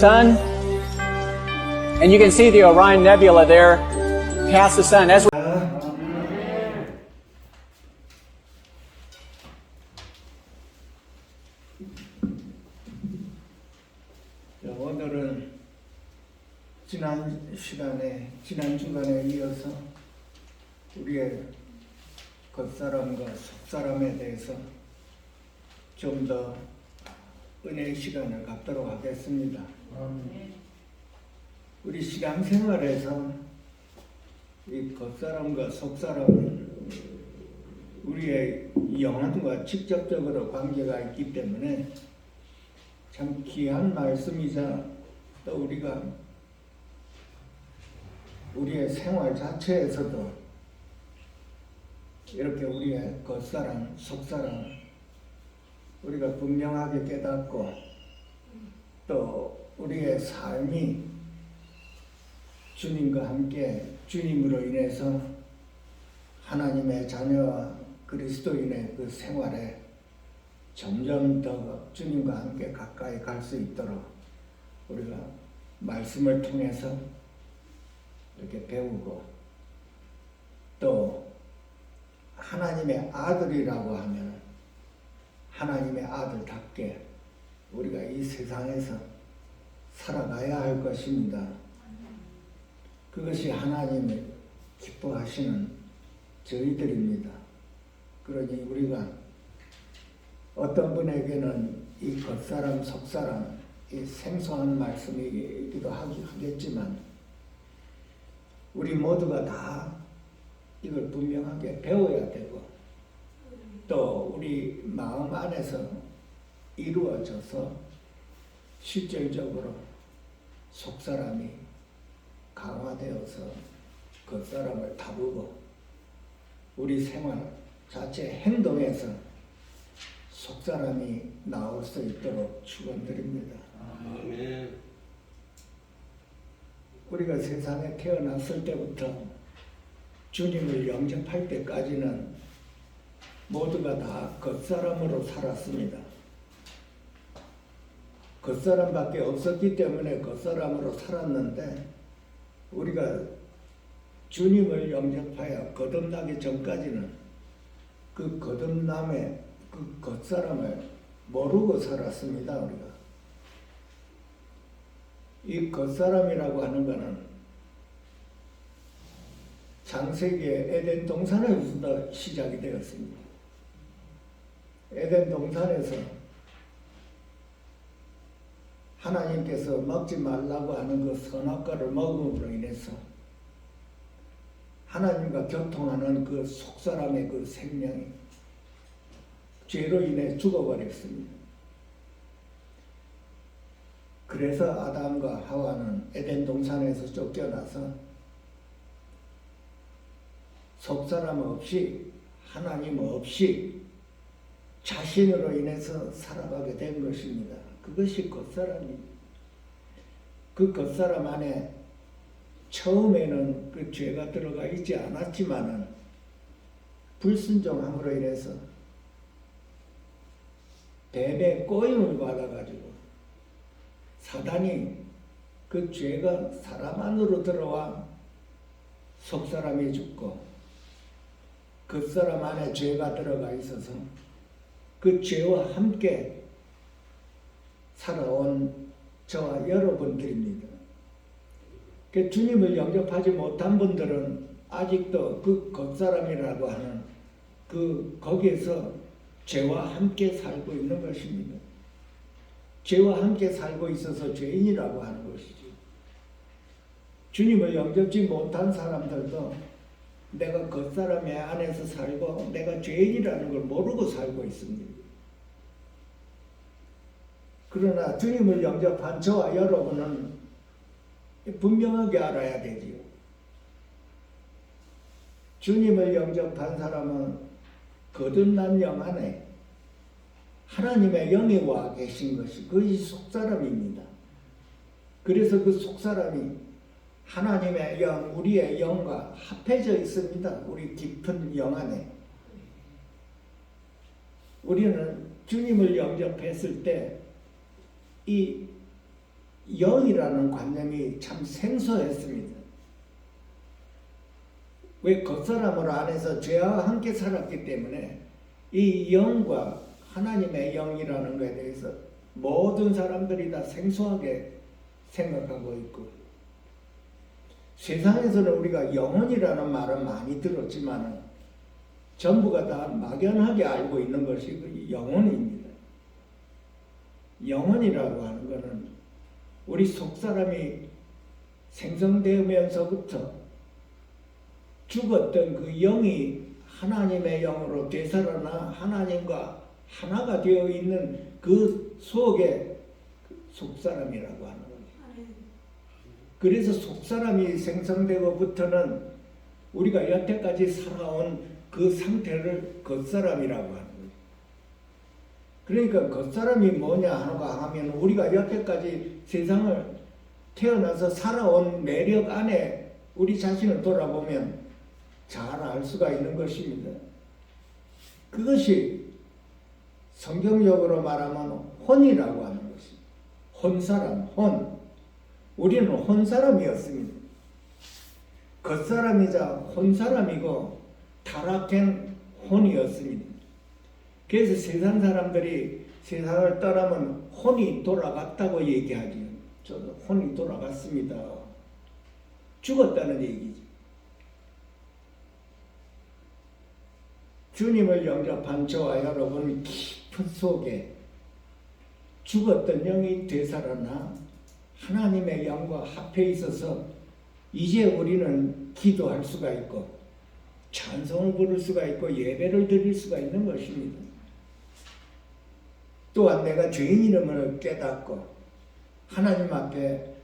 sun, and you can see the Orion Nebula there past the sun. As 오늘은 지난 주간에 이어서 우리의 겉사람과 속사람에 대해서 좀 더 은혜의 시간을 갖도록 하겠습니다. 우리 신앙생활에서 이 겉사람과 속사람은 우리의 영혼과 직접적으로 관계가 있기 때문에 참 귀한 말씀이자 또 우리가 우리의 생활 자체에서도 이렇게 우리의 겉사람, 속사람 우리가 분명하게 깨닫고 또 우리의 삶이 주님과 함께 주님으로 인해서 하나님의 자녀와 그리스도인의 그 생활에 점점 더 주님과 함께 가까이 갈 수 있도록 우리가 말씀을 통해서 이렇게 배우고 또 하나님의 아들이라고 하면 하나님의 아들답게 우리가 이 세상에서 살아가야 할 것입니다. 그것이 하나님을 기뻐하시는 저희들입니다. 그러니 우리가 어떤 분에게는 이 겉사람, 속사람, 이 생소한 말씀이기도 하겠지만 우리 모두가 다 이걸 분명하게 배워야 되고 또 우리 마음 안에서 이루어져서 실질적으로 속사람이 강화되어서 겉사람을 다루고 우리 생활 자체 행동에서 속사람이 나올 수 있도록 축원드립니다. 아멘. 우리가 세상에 태어났을 때부터 주님을 영접할 때까지는 모두가 다 겉사람으로 살았습니다. 겉사람밖에 없었기 때문에 겉사람으로 살았는데 우리가 주님을 영접하여 거듭나기 전까지는 그 거듭남의 그 겉사람을 모르고 살았습니다. 우리가 이 겉사람이라고 하는 것은 창세기의 에덴 동산에서부터 시작이 되었습니다. 에덴 동산에서 하나님께서 먹지 말라고 하는 그 선악과를 먹음으로 인해서 하나님과 교통하는 그 속사람의 그 생명이 죄로 인해 죽어버렸습니다. 그래서 아담과 하와는 에덴 동산에서 쫓겨나서 속사람 없이 하나님 없이 자신으로 인해서 살아가게 된 것입니다. 그것이 겉사람입니다. 그 겉사람 안에 처음에는 그 죄가 들어가 있지 않았지만은 불순종함으로 인해서 뱀의 꼬임을 받아가지고 사단이 그 죄가 사람 안으로 들어와 속사람이 죽고 겉사람 안에 죄가 들어가 있어서 그 죄와 함께 살아온 저와 여러분들입니다. 주님을 영접하지 못한 분들은 아직도 그 겉사람이라고 하는 거기에서 죄와 함께 살고 있는 것입니다. 죄와 함께 살고 있어서 죄인이라고 하는 것이죠. 주님을 영접지 못한 사람들도 내가 겉사람의 안에서 살고 내가 죄인이라는 걸 모르고 살고 있습니다. 그러나 주님을 영접한 저와 여러분은 분명하게 알아야 되지요. 주님을 영접한 사람은 거듭난 영 안에 하나님의 영이 와 계신 것이 그것이 속사람입니다. 그래서 그 속사람이 하나님의 영, 우리의 영과 합해져 있습니다. 우리 깊은 영 안에. 우리는 주님을 영접했을 때 이 영이라는 관념이 참 생소했습니다. 왜 겉사람으로 안에서 죄와 함께 살았기 때문에 이 영과 하나님의 영이라는 것에 대해서 모든 사람들이 다 생소하게 생각하고 있고, 세상에서는 우리가 영혼이라는 말은 많이 들었지만 전부가 다 막연하게 알고 있는 것이 그 영혼입니다. 영혼이라고 하는 것은 우리 속사람이 생성되면서부터 죽었던 그 영이 하나님의 영으로 되살아나 하나님과 하나가 되어 있는 그 속에 속사람이라고 하는 거예요. 그래서 속사람이 생성되고부터는 우리가 여태까지 살아온 그 상태를 겉사람이라고 하는 거예요. 그러니까 겉사람이 뭐냐 하면 우리가 여태까지 세상을 태어나서 살아온 매력 안에 우리 자신을 돌아보면 잘 알 수가 있는 것입니다. 그것이 성경적으로 말하면 혼이라고 하는 것입니다. 혼사람, 혼. 우리는 혼사람이었습니다. 겉사람이자 혼사람이고 타락한 혼이었습니다. 그래서 세상 사람들이 세상을 떠나면 혼이 돌아갔다고 얘기하죠. 저도 혼이 돌아갔습니다. 죽었다는 얘기죠. 주님을 영접한 저와 여러분 깊은 속에 죽었던 영이 되살아나 하나님의 영과 합해 있어서 이제 우리는 기도할 수가 있고 찬송을 부를 수가 있고 예배를 드릴 수가 있는 것입니다. 또한 내가 죄인임을 깨닫고 하나님 앞에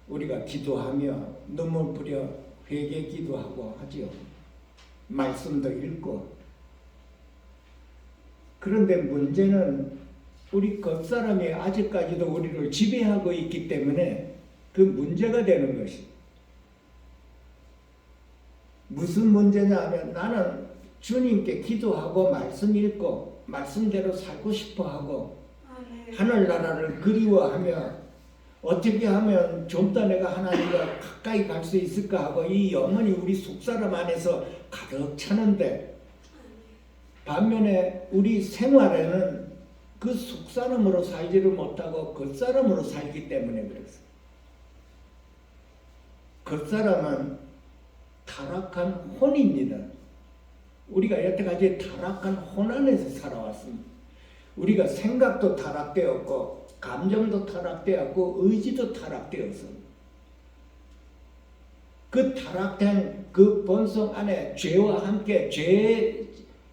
우리가 기도하며 눈물 뿌려 회개 기도하고 하지요. 말씀도 읽고. 그런데 문제는 우리 겉사람이 아직까지도 우리를 지배하고 있기 때문에 그 문제가 되는 것이. 무슨 문제냐 하면 나는 주님께 기도하고 말씀 읽고 말씀대로 살고 싶어 하고 하늘나라를 그리워하며 어떻게 하면 좀 더 내가 하나님과 가까이 갈 수 있을까 하고 이 영혼이 우리 속사람 안에서 가득 차는데, 반면에 우리 생활에는 그 속사람으로 살지를 못하고 겉사람으로 살기 때문에 그랬어요. 겉사람은 타락한 혼입니다. 우리가 여태까지 타락한 혼 안에서 살아왔습니다. 우리가 생각도 타락되었고 감정도 타락되었고 의지도 타락되었어. 그 타락된 그 본성 안에 죄와 함께 죄에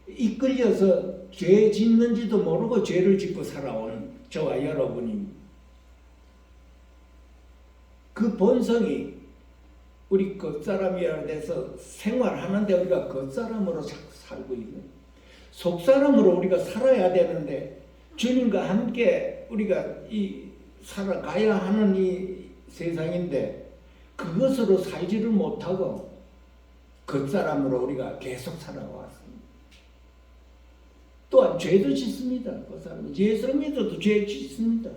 이끌려서 죄 짓는지도 모르고 죄를 짓고 살아온 저와 여러분이, 그 본성이 우리 겉사람이라 돼서 생활하는데 우리가 겉사람으로 자꾸 살고 있는, 속사람으로 우리가 살아야 되는데 주님과 함께 우리가 살아가야 하는 이 세상인데 그것으로 살지를 못하고 겉사람으로 우리가 계속 살아왔습니다. 또한 죄도 짓습니다. 그 사람은 예수를 믿어도 죄 짓습니다.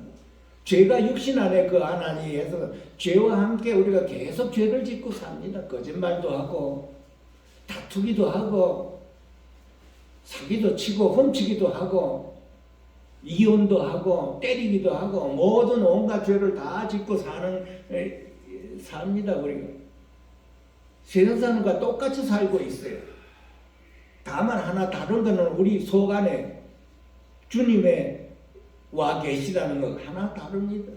죄가 육신 안에 그 안에 해서 죄와 함께 우리가 계속 죄를 짓고 삽니다. 거짓말도 하고 다투기도 하고 사기도 치고 훔치기도 하고 이혼도 하고 때리기도 하고 모든 온갖 죄를 다 짓고 삽니다. 우리가 세상 사람과 똑같이 살고 있어요. 다만 하나 다른 거는 우리 속 안에 주님의 와 계시다는 것 하나 다릅니다.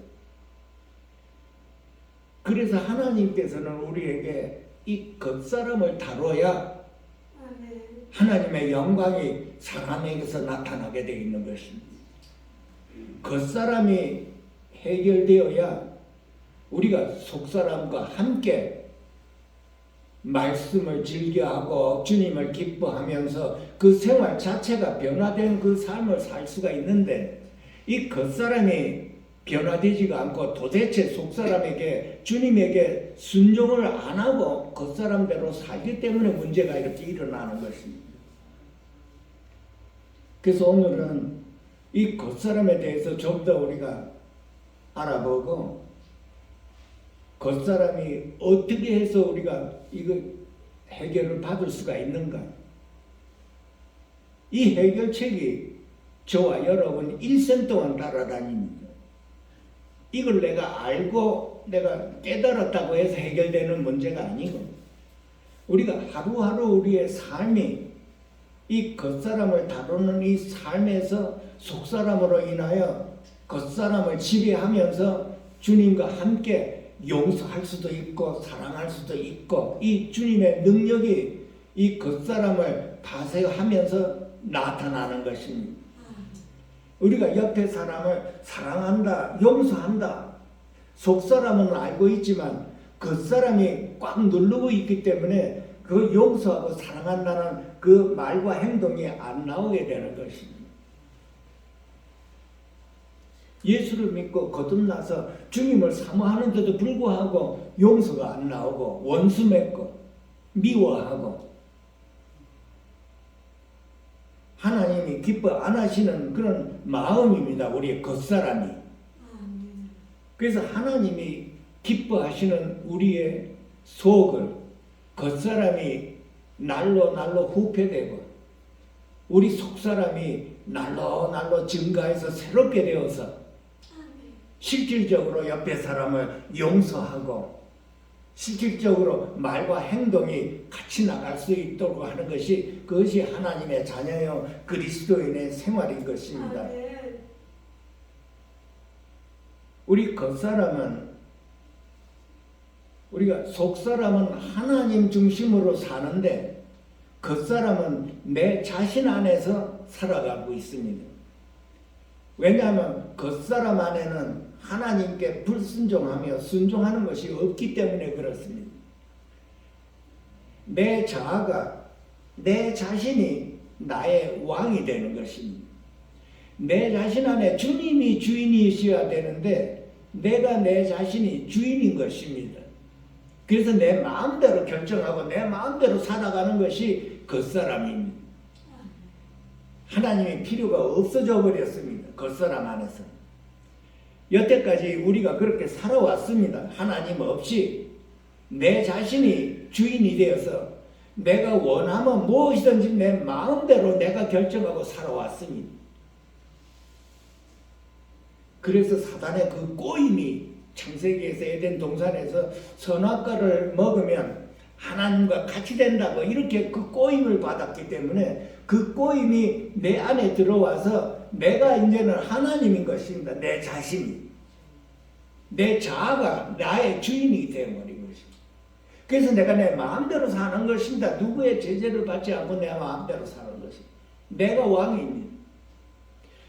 그래서 하나님께서는 우리에게 이 겉사람을 다뤄야 하나님의 영광이 사람에게서 나타나게 되어 있는 것입니다. 겉사람이 해결되어야 우리가 속사람과 함께 말씀을 즐겨하고 주님을 기뻐하면서 그 생활 자체가 변화된 그 삶을 살 수가 있는데, 이 겉사람이 변화되지가 않고 도대체 속사람에게 주님에게 순종을 안 하고 겉사람대로 살기 때문에 문제가 이렇게 일어나는 것입니다. 그래서 오늘은 이 겉사람에 대해서 좀 더 우리가 알아보고 겉사람이 어떻게 해서 우리가 이거 해결을 받을 수가 있는가. 이 해결책이 저와 여러분 일생 동안 따라다닙니다. 이걸 내가 알고 내가 깨달았다고 해서 해결되는 문제가 아니고 우리가 하루하루 우리의 삶이 이 겉사람을 다루는 이 삶에서 속사람으로 인하여 겉사람을 지배하면서 주님과 함께 용서할 수도 있고 사랑할 수도 있고 이 주님의 능력이 이 겉사람을 파쇄하면서 나타나는 것입니다. 우리가 옆에 사람을 사랑한다, 용서한다. 속사람은 알고 있지만 겉사람이 꽉 누르고 있기 때문에 그 용서하고 사랑한다는 그 말과 행동이 안 나오게 되는 것입니다. 예수를 믿고 거듭나서 주님을 사모하는데도 불구하고 용서가 안 나오고 원수 맺고 미워하고 하나님이 기뻐 안 하시는 그런 마음입니다. 우리의 겉사람이. 그래서 하나님이 기뻐하시는 우리의 속을 겉사람이 날로 후패되고 우리 속사람이 날로 증가해서 새롭게 되어서 실질적으로 옆에 사람을 용서하고 실질적으로 말과 행동이 같이 나갈 수 있도록 하는 것이 그것이 하나님의 자녀요 그리스도인의 생활인 것입니다. 우리 겉사람은 우리가 속사람은 하나님 중심으로 사는데 겉사람은 내 자신 안에서 살아가고 있습니다. 왜냐하면 겉사람 안에는 하나님께 불순종하며 순종하는 것이 없기 때문에 그렇습니다. 내 자아가 내 자신이 나의 왕이 되는 것입니다. 내 자신 안에 주님이 주인이셔야 되는데 내가 내 자신이 주인인 것입니다. 그래서 내 마음대로 결정하고 내 마음대로 살아가는 것이 겉사람입니다. 하나님의 필요가 없어져 버렸습니다. 겉사람 안에서. 여태까지 우리가 그렇게 살아왔습니다. 하나님 없이 내 자신이 주인이 되어서 내가 원하면 무엇이든지 내 마음대로 내가 결정하고 살아왔습니다. 그래서 사단의 그 꼬임이 창세기에서 에덴 동산에서 선악과를 먹으면 하나님과 같이 된다고 이렇게 그 꼬임을 받았기 때문에 그 꼬임이 내 안에 들어와서 내가 이제는 하나님인 것입니다. 내 자신이. 내 자아가 나의 주인이 되어버린 것입니다. 그래서 내가 내 마음대로 사는 것입니다. 누구의 제재를 받지 않고 내 마음대로 사는 것입니다. 내가 왕입니다.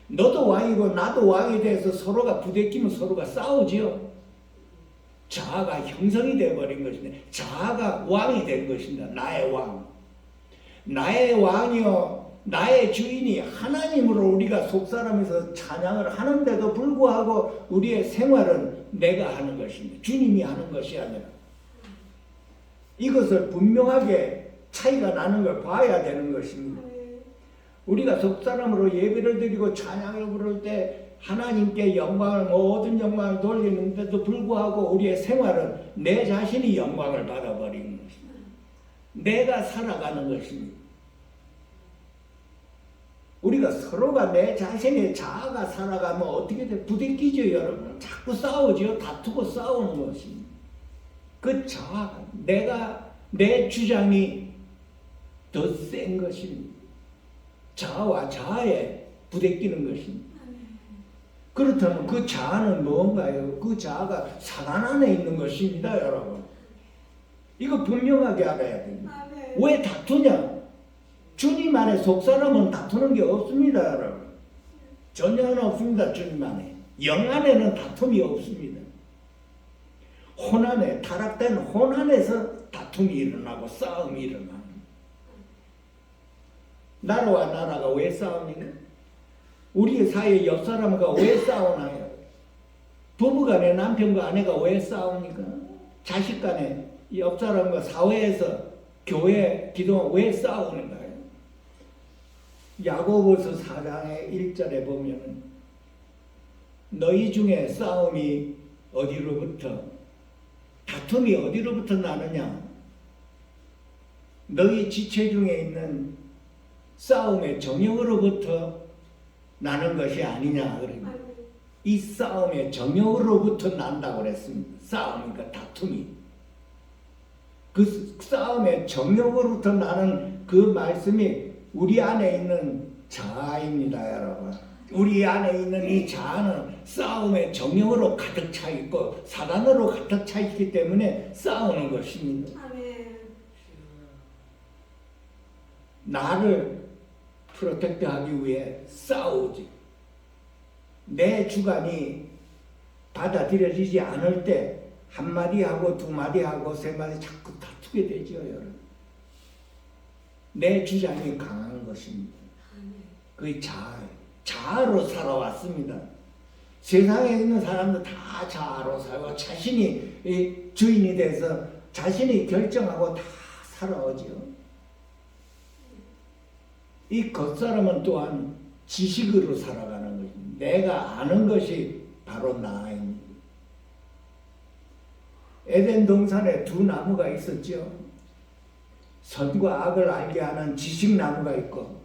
너도 왕이고 나도 왕이 돼서 서로가 부대끼면 서로가 싸우지요. 자아가 형성이 되어버린 것입니다. 자아가 왕이 된 것입니다. 나의 왕. 나의 왕이요 나의 주인이 하나님으로 우리가 속사람에서 찬양을 하는데도 불구하고 우리의 생활은 내가 하는 것입니다. 주님이 하는 것이 아니라. 이것을 분명하게 차이가 나는 걸 봐야 되는 것입니다. 우리가 속사람으로 예배를 드리고 찬양을 부를 때 하나님께 영광을 모든 영광을 돌리는데도 불구하고 우리의 생활은 내 자신이 영광을 받아버리는 것입니다. 내가 살아가는 것입니다. 우리가 서로가 내 자신의 자아가 살아가면 어떻게 돼? 부대끼죠, 여러분. 자꾸 싸우죠. 다투고 싸우는 것입니다. 그 자아가 내 주장이 더 센 것입니다. 자아와 자아에 부대끼는 것입니다. 그렇다면 그 자아는 뭔가요? 그 자아가 사단 안에 있는 것입니다, 여러분. 이거 분명하게 알아야 됩니다. 왜 다투냐? 주님 안에 속사람은 다투는 게 없습니다, 여러분. 전혀 없습니다, 주님 안에. 영 안에는 다툼이 없습니다. 혼 안에, 타락된 혼 안에서 다툼이 일어나고 싸움이 일어납니다. 나라와 나라가 왜 싸웁니까? 우리 사이에 옆 사람과 왜 싸우나요? 부부간에 남편과 아내가 왜 싸웁니까? 자식 간에 옆 사람과 사회에서 교회 기도가 왜 싸우는가요? 야고보서 4장의 1절에 보면 너희 중에 싸움이 어디로부터, 다툼이 어디로부터 나느냐? 너희 지체 중에 있는 싸움의 정욕으로부터 나는 것이 아니냐 그럽니다. 이 싸움의 정욕으로부터 난다고 그랬습니다. 싸움이니까 다툼이. 그 싸움의 정욕으로부터 나는 그 말씀이 우리 안에 있는 자아입니다, 여러분. 우리 안에 있는 이 자아는 싸움의 정욕으로 가득 차 있고 사단으로 가득 차 있기 때문에 싸우는 것입니다. 아멘. 나를 프로텍트하기 위해 싸우지. 내 주관이 받아들여지지 않을 때 한마디 하고 두 마디 하고 세 마디 자꾸 다투게 되죠, 여러분. 내 주장이 강한 것입니다. 그게 자아로 살아왔습니다. 세상에 있는 사람들 다 자아로 살고 자신이 주인이 돼서 자신이 결정하고 다 살아오죠. 이 겉사람은 또한 지식으로 살아가는 것입니다. 내가 아는 것이 바로 나입니다. 에덴 동산에 두 나무가 있었죠. 선과 악을 알게 하는 지식나무가 있고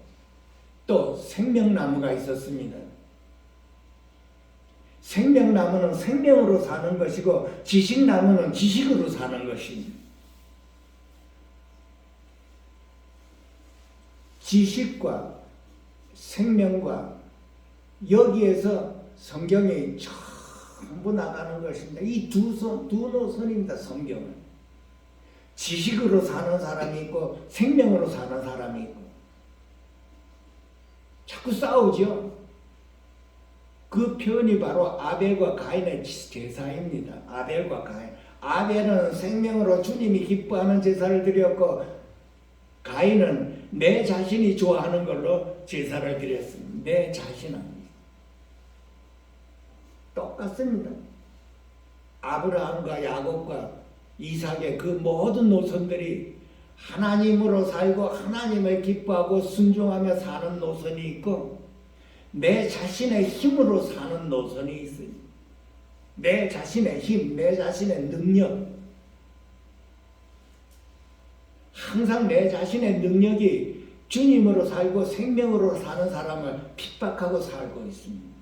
또 생명나무가 있었습니다. 생명나무는 생명으로 사는 것이고 지식나무는 지식으로 사는 것입니다. 지식과 생명과 여기에서 성경이 전부 나가는 것입니다. 이 두 노선입니다. 성경은. 지식으로 사는 사람이 있고 생명으로 사는 사람이 있고 자꾸 싸우죠. 그 표현이 바로 아벨과 가인의 제사입니다. 아벨과 가인. 아벨은 생명으로 주님이 기뻐하는 제사를 드렸고 가인은 내 자신이 좋아하는 걸로 제사를 드렸습니다. 내 자신은 똑같습니다. 아브라함과 야곱과 이삭의 그 모든 노선들이 하나님으로 살고 하나님을 기뻐하고 순종하며 사는 노선이 있고 내 자신의 힘으로 사는 노선이 있어요. 내 자신의 힘, 내 자신의 능력. 항상 내 자신의 능력이 주님으로 살고 생명으로 사는 사람을 핍박하고 살고 있습니다.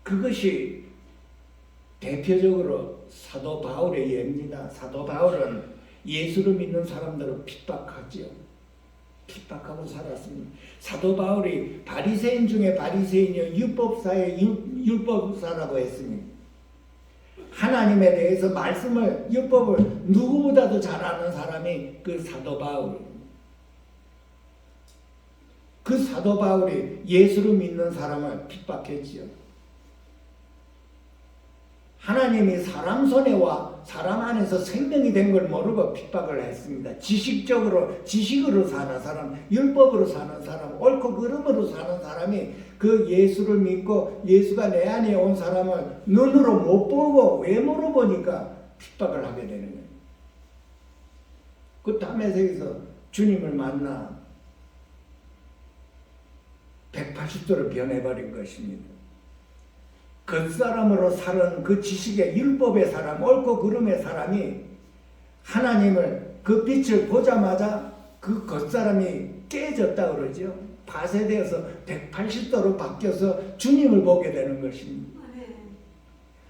그것이 대표적으로 사도 바울의 예입니다. 사도 바울은 예수를 믿는 사람들을 핍박하죠. 핍박하고 살았습니다. 사도 바울이 바리새인 중에 바리새인이요 율법사의 율법사라고 했습니다. 하나님에 대해서 말씀을 율법을 누구보다도 잘 아는 사람이 그 사도 바울입니다. 그 사도 바울이 예수를 믿는 사람을 핍박했지요. 하나님이 사람 손에와 사람 안에서 생명이 된 걸 모르고 핍박을 했습니다. 지식으로 사는 사람, 율법으로 사는 사람, 옳고 그름으로 사는 사람이 그 예수를 믿고 예수가 내 안에 온 사람을 눈으로 못 보고 외모로 보니까 핍박을 하게 되는 거예요. 그 담에색에서 주님을 만나 180도로 변해버린 것입니다. 겉사람으로 사는 그 지식의 율법의 사람, 옳고 그름의 사람이 하나님을 그 빛을 보자마자 그 겉사람이 깨졌다 그러죠. 파쇄되어서 180도로 바뀌어서 주님을 보게 되는 것입니다.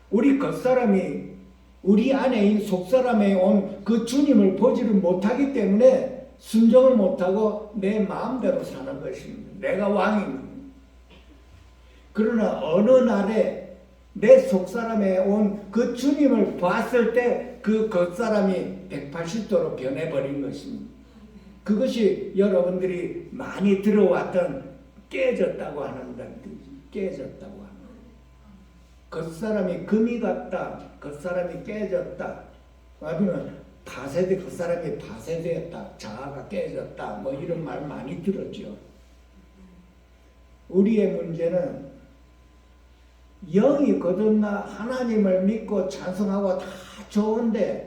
우리 겉사람이 우리 안에 있는 속사람에 온 그 주님을 보지를 못하기 때문에 순종을 못하고 내 마음대로 사는 것입니다. 내가 왕입니다. 그러나 어느 날에 내 속사람에 온 그 주님을 봤을 때 그 겉사람이 180도로 변해버린 것입니다. 그것이 여러분들이 많이 들어왔던 깨졌다고 하는 깨졌다고 하는 겉사람이 금이 같다. 겉사람이 깨졌다. 아니면 겉사람이 파쇄되었다. 자아가 깨졌다. 뭐 이런 말 많이 들었죠. 우리의 문제는 영이 거듭나 하나님을 믿고 찬송하고 다 좋은데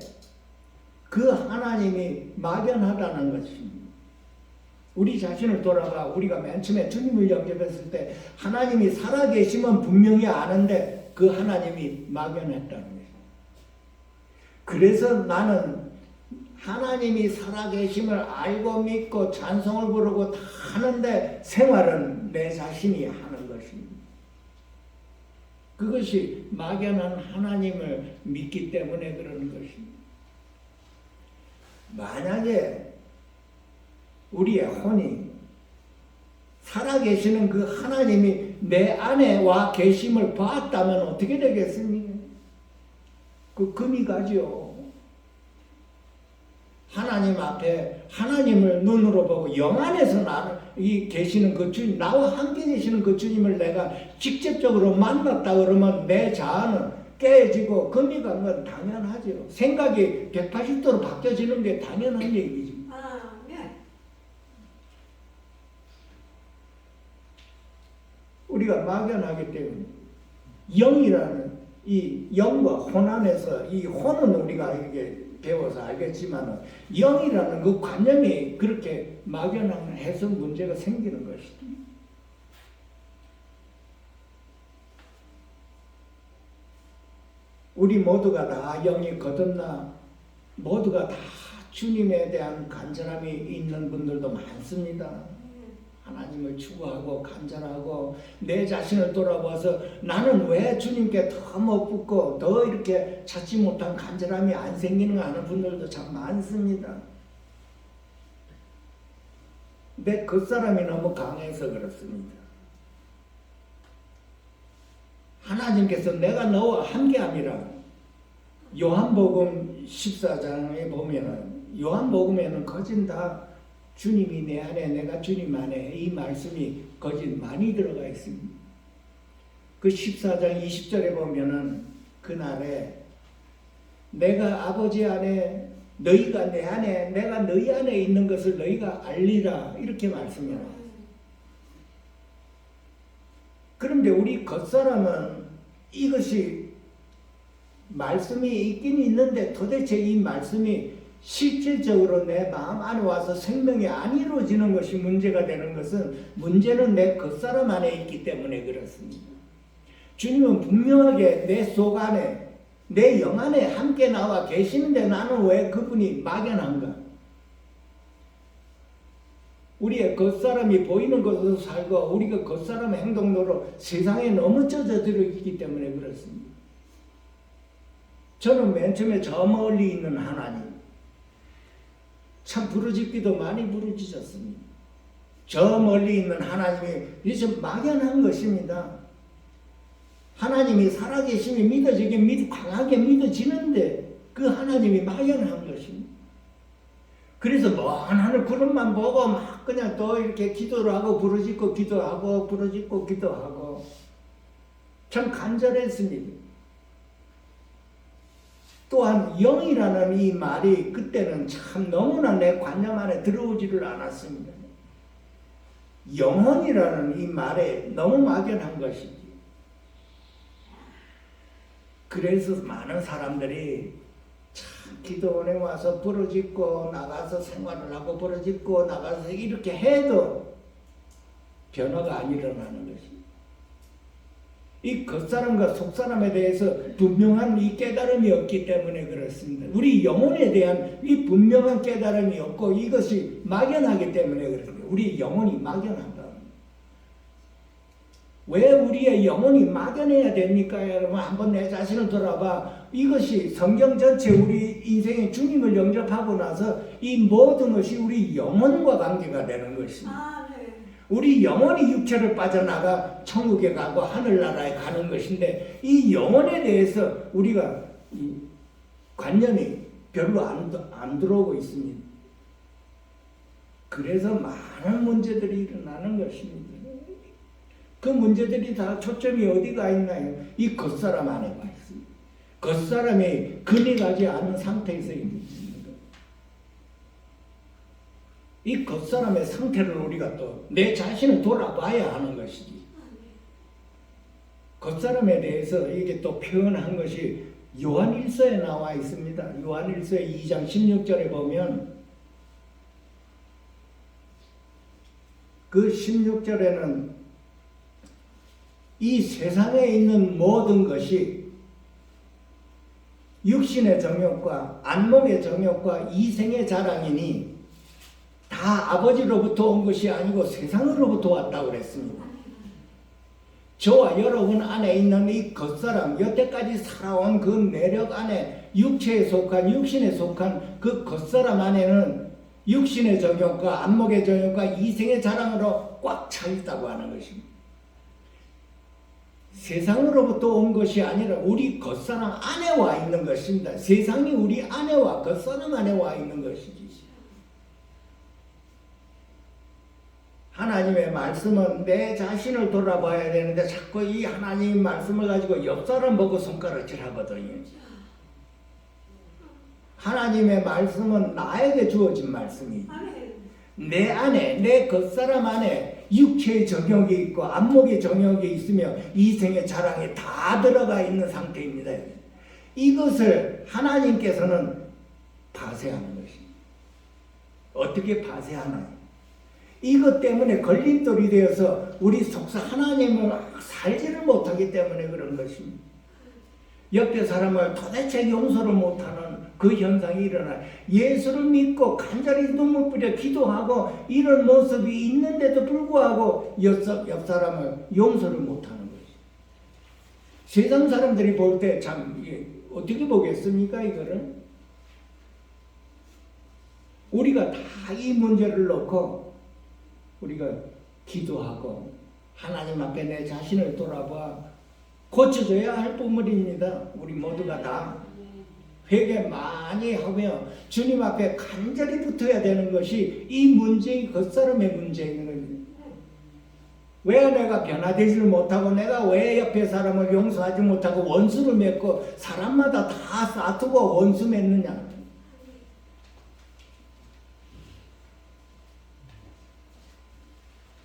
그 하나님이 막연하다는 것입니다. 우리 자신을 돌아봐. 우리가 맨 처음에 주님을 영접했을 때 하나님이 살아계시면 분명히 아는데 그 하나님이 막연했다는 거예요. 그래서 나는 하나님이 살아계심을 알고 믿고 찬송을 부르고 다 하는데 생활은 내 자신이 하는 것입니다. 그것이 막연한 하나님을 믿기 때문에 그러는 것입니다. 만약에 우리의 혼이 살아계시는 그 하나님이 내 안에 와 계심을 봤다면 어떻게 되겠습니까? 그 금이 가죠. 하나님 앞에 하나님을 눈으로 보고 영 안에서 나를 계시는 그 주님, 나와 함께 계시는 그 주님을 내가 직접적으로 만났다 그러면 내 자아는 깨지고 금이 간 건 당연하죠. 생각이 180도로 바뀌어지는 게 당연한 얘기죠. 우리가 막연하기 때문에 영이라는 이 영과 혼 안에서 이 혼은 우리가 이렇게 배워서 알겠지만 영이라는 그 관념이 그렇게 막연해서 문제가 생기는 것이죠. 우리 모두가 다 영이 거듭나 모두가 다 주님에 대한 간절함이 있는 분들도 많습니다. 하나님을 추구하고 간절하고 내 자신을 돌아봐서 나는 왜 주님께 더 못 붙고 더 이렇게 찾지 못한 간절함이 안 생기는가 하는 분들도 참 많습니다. 내 겉사람이 너무 강해서 그렇습니다. 하나님께서 내가 너와 함께함이라 요한복음 14장에 보면은 요한복음에는 거진 다 주님이 내 안에 내가 주님 안에 이 말씀이 거진 많이 들어가 있습니다. 그 14장 20절에 보면은 그날에 내가 아버지 안에 너희가 내 안에 내가 너희 안에 있는 것을 너희가 알리라 이렇게 말씀해요. 그런데 우리 겉사람은 이것이 말씀이 있긴 있는데 도대체 이 말씀이 실질적으로 내 마음 안에 와서 생명이 안 이루어지는 것이 문제가 되는 것은 문제는 내 겉사람 안에 있기 때문에 그렇습니다. 주님은 분명하게 내 속 안에 내 영 안에 함께 나와 계시는데 나는 왜 그분이 막연한가? 우리의 겉사람이 보이는 것으로 살고 우리가 겉사람의 행동으로 세상에 너무 젖어들어 있기 때문에 그렇습니다. 저는 맨 처음에 저 멀리 있는 하나님 참 부르짖기도 많이 부르짖었습니다. 저 멀리 있는 하나님이 이제 막연한 것입니다. 하나님이 살아계심이 믿어지긴 강하게 믿어지는데 그 하나님이 막연한 것입니다. 그래서 먼 하늘 구름만 보고 막 그냥 또 이렇게 기도를 하고 부르짖고 기도하고 부르짖고 기도하고 참 간절했습니다. 또한 영이라는 이 말이 그때는 참 너무나 내 관념 안에 들어오지를 않았습니다. 영혼이라는 이 말에 너무 막연한 것이지. 그래서 많은 사람들이 참 기도원에 와서 부르짖고 나가서 생활을 하고 부르짖고 나가서 이렇게 해도 변화가 안 일어나는 것입니다. 이 겉사람과 속사람에 대해서 분명한 이 깨달음이 없기 때문에 그렇습니다. 우리 영혼에 대한 이 분명한 깨달음이 없고 이것이 막연하기 때문에 그렇습니다. 우리 영혼이 막연하다. 왜 우리의 영혼이 막연해야 됩니까? 여러분 한번 내 자신을 돌아봐. 이것이 성경 전체 우리 인생의 주님을 영접하고 나서 이 모든 것이 우리 영혼과 관계가 되는 것입니다. 우리 영혼이 육체를 빠져나가 천국에 가고 하늘나라에 가는 것인데 이 영혼에 대해서 우리가 이 관념이 별로 안 들어오고 있습니다. 그래서 많은 문제들이 일어나는 것입니다. 그 문제들이 다 초점이 어디가 있나요? 이 겉사람 안에 와 있습니다. 겉사람이 근이 가지 않은 상태에서 있는 것입니다. 이 겉사람의 상태를 우리가 또 내 자신을 돌아봐야 하는 것이지. 겉사람에 대해서 이게 또 표현한 것이 요한일서에 나와 있습니다. 요한일서 2장 16절에 보면 그 16절에는 이 세상에 있는 모든 것이 육신의 정욕과 안목의 정욕과 이생의 자랑이니 다 아버지로부터 온 것이 아니고 세상으로부터 왔다고 그랬습니다. 저와 여러분 안에 있는 이 겉사람, 여태까지 살아온 그 내력 안에 육체에 속한, 육신에 속한 그 겉사람 안에는 육신의 정욕과 안목의 정욕과 이생의 자랑으로 꽉 차 있다고 하는 것입니다. 세상으로부터 온 것이 아니라 우리 겉사람 안에 와 있는 것입니다. 세상이 우리 안에 와, 겉사람 안에 와 있는 것이지. 하나님의 말씀은 내 자신을 돌아봐야 되는데 자꾸 이 하나님의 말씀을 가지고 옆 사람 보고 손가락질 하거든요. 하나님의 말씀은 나에게 주어진 말씀이지. 내 안에, 내 겉사람 안에 육체의 정욕이 있고 안목의 정욕이 있으며 이생의 자랑이 다 들어가 있는 상태입니다. 이것을 하나님께서는 파쇄하는 것입니다. 어떻게 파쇄하나요? 이것 때문에 걸림돌이 되어서 우리 속사 하나님을 살지를 못하기 때문에 그런 것입니다. 옆에 사람을 도대체 용서를 못하는 그 현상이 일어나요. 예수를 믿고 간절히 눈물 뿌려 기도하고 이런 모습이 있는데도 불구하고 옆 사람을 용서를 못하는 것이죠. 세상 사람들이 볼 때 참 어떻게 보겠습니까 이거를? 우리가 다 이 문제를 놓고 우리가 기도하고 하나님 앞에 내 자신을 돌아봐 고쳐져야 할 부분입니다. 우리 모두가 다 회개 많이 하며 주님 앞에 간절히 붙어야 되는 것이 이 문제의 겉사람의 문제인 겁니다. 왜 내가 변화되지를 못하고 내가 왜 옆에 사람을 용서하지 못하고 원수를 맺고 사람마다 다 싸투고 원수 맺느냐.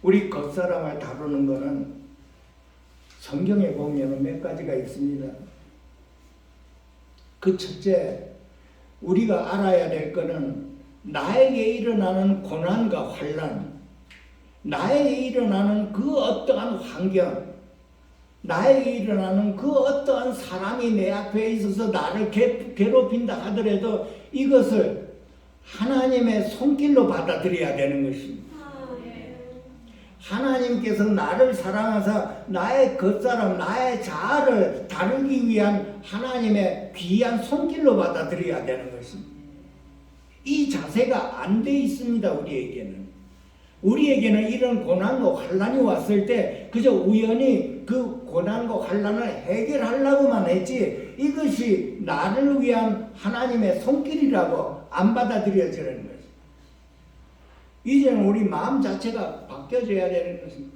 우리 겉사람을 다루는 것은 성경에 보면 몇 가지가 있습니다. 그 첫째, 우리가 알아야 될 것은 나에게 일어나는 고난과 환난, 나에게 일어나는 그 어떠한 환경, 나에게 일어나는 그 어떠한 사람이 내 앞에 있어서 나를 괴롭힌다 하더라도 이것을 하나님의 손길로 받아들여야 되는 것입니다. 하나님께서 나를 사랑하사 나의 겉사람, 나의 자아를 다루기 위한 하나님의 귀한 손길로 받아들여야 되는 것입니다. 이 자세가 안 돼 있습니다. 우리에게는 이런 고난과 환난이 왔을 때 그저 우연히 그 고난과 환난을 해결하려고만 했지 이것이 나를 위한 하나님의 손길이라고 안 받아들여지는 거예요. 이제는 우리 마음 자체가 바뀌어져야 되는 것입니다.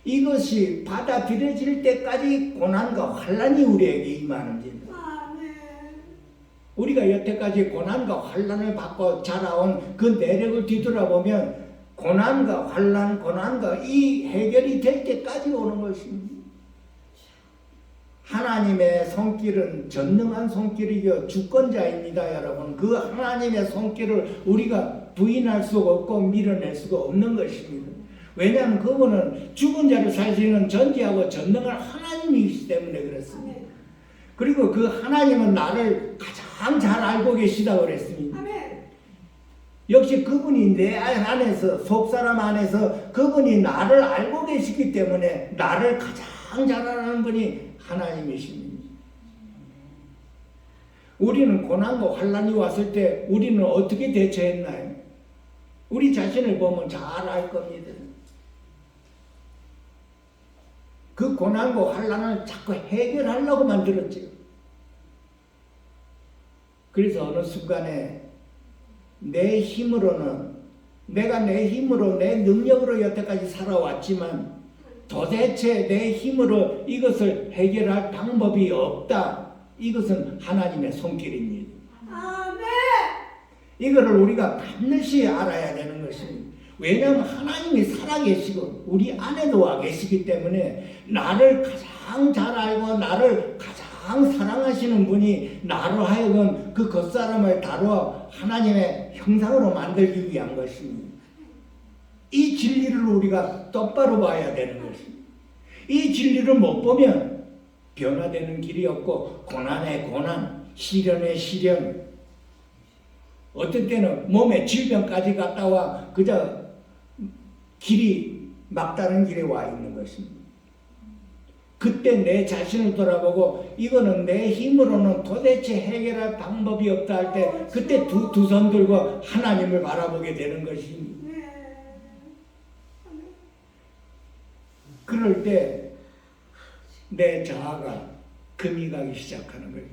이것이 받아들여질 때까지 고난과 환난이 우리에게 임하는 겁니다. 우리가 여태까지 고난과 환난을 받고 자라온 그 내력을 뒤돌아보면 고난과 환난, 고난과 이 해결이 될 때까지 오는 것입니다. 하나님의 손길은 전능한 손길이요 주권자입니다, 여러분. 그 하나님의 손길을 우리가 부인할 수가 없고 밀어낼 수가 없는 것입니다. 왜냐하면 그분은 죽은 자를 살리는 전지하고 전능한 하나님이기 때문에 그렇습니다. 그리고 그 하나님은 나를 가장 잘 알고 계시다고 그랬습니다. 역시 그분이 내 안에서, 속사람 안에서 그분이 나를 알고 계시기 때문에 나를 가장 잘 아는 분이 하나님이십니다. 우리는 고난과 환난이 왔을 때 우리는 어떻게 대처했나요? 우리 자신을 보면 잘 알 겁니다. 그 고난과 환난을 자꾸 해결하려고 만들었죠. 그래서 어느 순간에 내 힘으로는 내가 내 힘으로 내 능력으로 여태까지 살아왔지만 도대체 내 힘으로 이것을 해결할 방법이 없다. 이것은 하나님의 손길입니다. 이거를 우리가 반드시 알아야 되는 것입니다. 왜냐하면 하나님이 살아계시고 우리 안에도 와 계시기 때문에 나를 가장 잘 알고 나를 가장 사랑하시는 분이 나로 하여금 그 겉사람을 다루어 하나님의 형상으로 만들기 위한 것입니다. 이 진리를 우리가 똑바로 봐야 되는 것입니다. 이 진리를 못 보면 변화되는 길이 없고 고난의 고난, 시련의 시련, 어떤 때는 몸에 질병까지 갔다 와 그저 길이 막다른 길에 와 있는 것입니다. 그때 내 자신을 돌아보고 이거는 내 힘으로는 도대체 해결할 방법이 없다 할 때 그때 두 손 들고 하나님을 바라보게 되는 것입니다. 그럴 때 내 자아가 금이 가기 시작하는 거예요.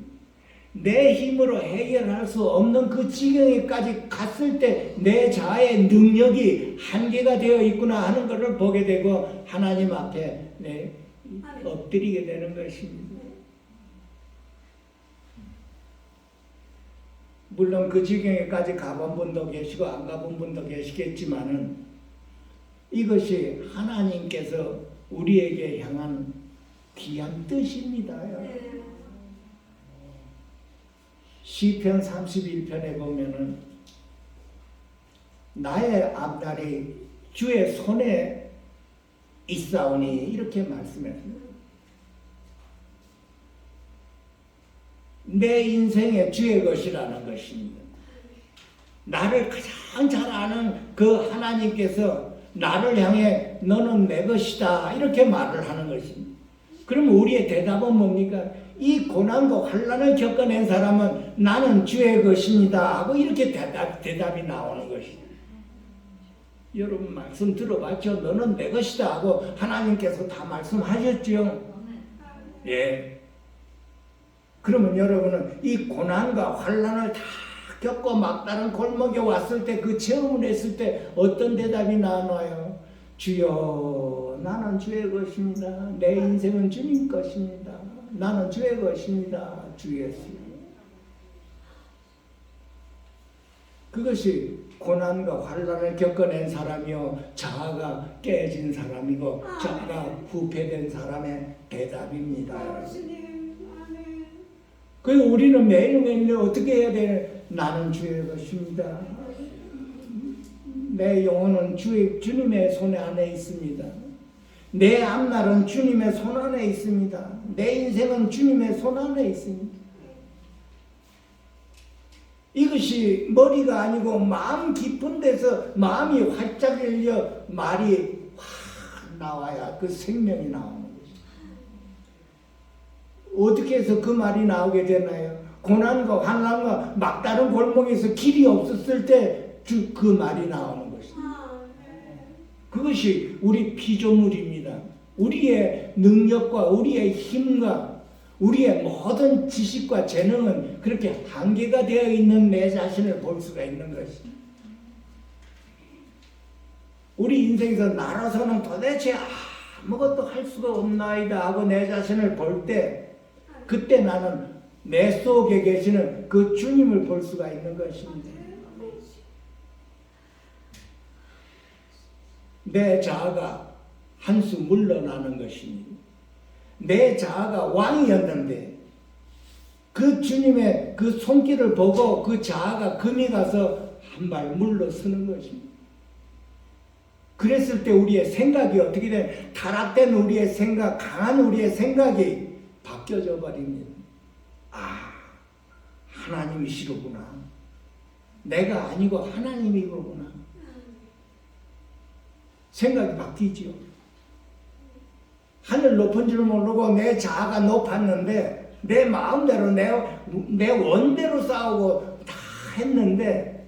내 힘으로 해결할 수 없는 그 지경에까지 갔을 때 내 자아의 능력이 한계가 되어 있구나 하는 것을 보게 되고 하나님 앞에 엎드리게 되는 것입니다. 물론 그 지경에까지 가본 분도 계시고 안 가본 분도 계시겠지만은 이것이 하나님께서 우리에게 향한 귀한 뜻입니다. 시편 31편에 보면은 나의 앞날이 주의 손에 있사오니 이렇게 말씀했습니다. 내 인생의 주의 것이라는 것입니다. 나를 가장 잘 아는 그 하나님께서 나를 향해 너는 내 것이다 이렇게 말을 하는 것입니다. 그러면 우리의 대답은 뭡니까? 이 고난과 환난을 겪어낸 사람은 나는 주의 것입니다 하고 이렇게 대답이 나오는 것입니다. 여러분 말씀 들어봤죠? 너는 내 것이다 하고 하나님께서 다 말씀하셨죠? 예. 그러면 여러분은 이 고난과 환난을 다 겪고 막다른 골목에 왔을 때 그 체험을 했을 때 어떤 대답이 나와요? 주여 나는 주의 것입니다. 내 인생은 주님 것입니다. 나는 주의 것입니다. 주 예수. 그것이 고난과 환난을 겪어낸 사람이요 자아가 깨진 사람이고 자아가 후패된 사람의 대답입니다. 그래서 우리는 매일매일 어떻게 해야 돼? 나는 주의 것입니다. 내 영혼은 주님의 손 안에 있습니다. 내 앞날은 주님의 손 안에 있습니다. 내 인생은 주님의 손 안에 있습니다. 이것이 머리가 아니고 마음 깊은 데서 마음이 활짝 열려 말이 확 나와야 그 생명이 나오는 것입니다. 어떻게 해서 그 말이 나오게 되나요? 고난과 환난과 막다른 골목에서 길이 없었을 때 그 말이 나오는 것입니다. 그것이 우리 피조물입니다. 우리의 능력과 우리의 힘과 우리의 모든 지식과 재능은 그렇게 한계가 되어 있는 내 자신을 볼 수가 있는 것입니다. 우리 인생에서 나라서는 도대체 아무것도 할 수가 없나이다 하고 내 자신을 볼 때 그때 나는 내 속에 계시는 그 주님을 볼 수가 있는 것입니다. 내 자아가 한 수 물러나는 것입니다. 내 자아가 왕이었는데 그 주님의 그 손길을 보고 그 자아가 금이 가서 한 발 물러서는 것입니다. 그랬을 때 우리의 생각이 어떻게 돼? 타락된 우리의 생각, 강한 우리의 생각이 바뀌어져 버립니다. 아, 하나님이시로구나. 내가 아니고 하나님이로구나. 생각이 바뀌지요. 하늘 높은 줄 모르고 내 자아가 높았는데 내 마음대로 내 원대로 싸우고 다 했는데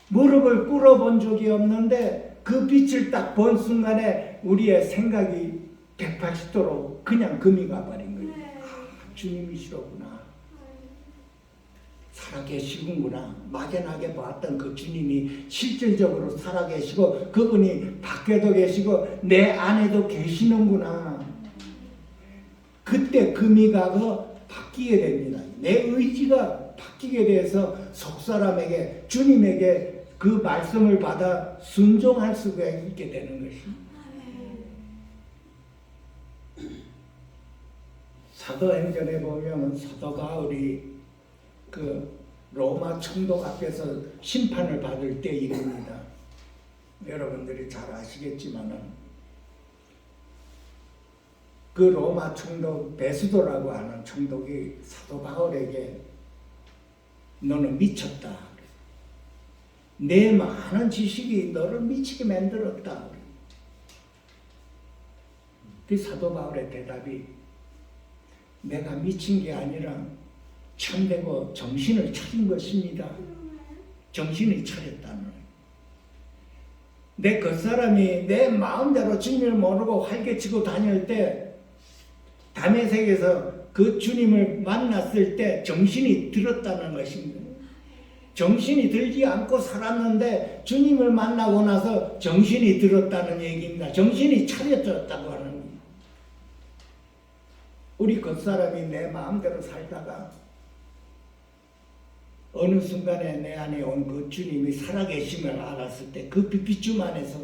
무릎을 꿇어본 적이 없는데 그 빛을 딱 본 순간에 우리의 생각이 180도로 그냥 금이 가버린 거예요. 아, 주님이시로구나. 살아계시군구나. 막연하게 봤던 그 주님이 실질적으로 살아계시고 그분이 밖에도 계시고 내 안에도 계시는구나. 그때 금이 가고 바뀌게 됩니다. 내 의지가 바뀌게 돼서 속사람에게 주님에게 그 말씀을 받아 순종할 수가 있게 되는 것입니다. 사도행전에 보면 사도 바울이 그 로마 총독 앞에서 심판을 받을 때 일입니다. 여러분들이 잘 아시겠지만은 그 로마 총독 베수도라고 하는 총독이 사도 바울에게 너는 미쳤다. 내 많은 지식이 너를 미치게 만들었다. 그 사도 바울의 대답이 내가 미친 게 아니라 참되고 정신을 차린 것입니다. 정신이 차렸다는 거예요. 내 겉사람이 내 마음대로 주님을 모르고 활개치고 다닐 때 다메섹에서 그 주님을 만났을 때 정신이 들었다는 것입니다. 정신이 들지 않고 살았는데 주님을 만나고 나서 정신이 들었다는 얘기입니다. 정신이 차려졌다고 하는 겁니다. 우리 겉사람이 내 마음대로 살다가 어느 순간에 내 안에 온 그 주님이 살아계심을 알았을 때 그 빛비춤 안에서